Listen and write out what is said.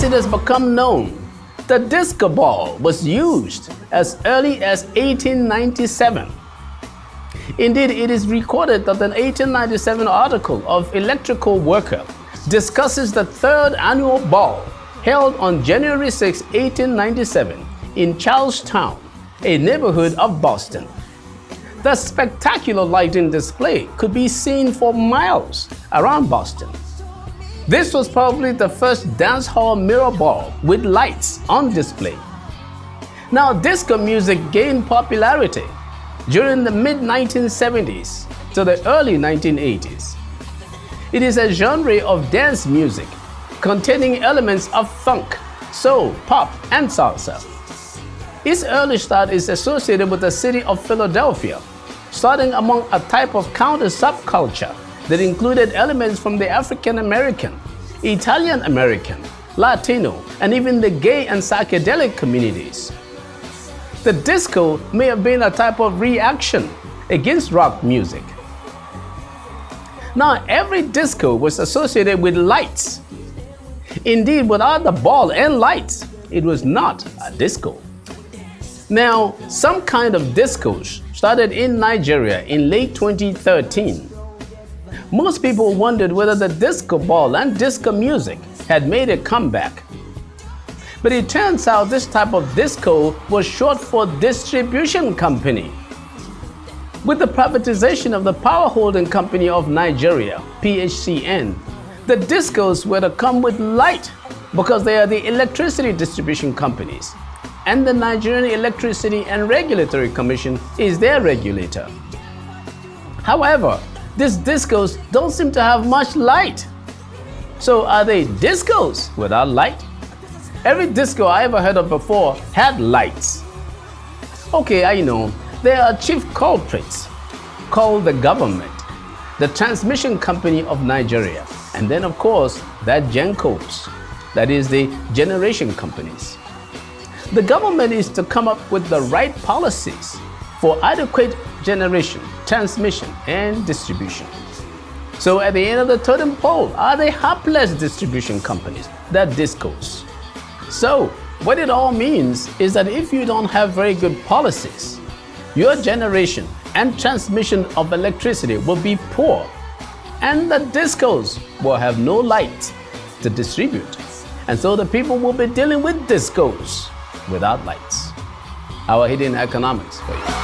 as it has become known, the disco ball was used as early as 1897. Indeed, it is recorded that an 1897 article of Electrical Worker discusses the third annual ball held on January 6, 1897 in Charlestown, a neighborhood of Boston. The spectacular lighting display could be seen for miles around Boston. This was probably the first dance hall mirror ball with lights on display. Now, disco music gained popularity during the mid-1970s to the early 1980s. It is a genre of dance music containing elements of funk, soul, pop, and salsa. Its early start is associated with the city of Philadelphia, starting among a type of counter subculture that included elements from the African American, Italian American, Latino, and even the gay and psychedelic communities. The disco may have been a type of reaction against rock music. Now, every disco was associated with lights. Indeed, without the ball and lights, it was not a disco. Now, some kind of discos started in Nigeria in late 2013. Most people wondered whether the disco ball and disco music had made a comeback. But it turns out this type of disco was short for distribution company. With the privatization of the Power Holding Company of Nigeria, PHCN, the discos were to come with light because they are the electricity distribution companies, and the Nigerian Electricity and Regulatory Commission is their regulator. However, these discos don't seem to have much light. So are they discos without light? Every disco I ever heard of before had lights. Okay, I know, there are chief culprits called the government, the transmission company of Nigeria, and then of course that GENCOs, that is the generation companies. The government is to come up with the right policies for adequate generation, transmission, and distribution. So at the end of the totem pole are the hapless distribution companies, the DISCOCS. So what it all means is that if you don't have very good policies, your generation and transmission of electricity will be poor, and the discos will have no light to distribute. And so the people will be dealing with discos without lights. Our hidden economics for you.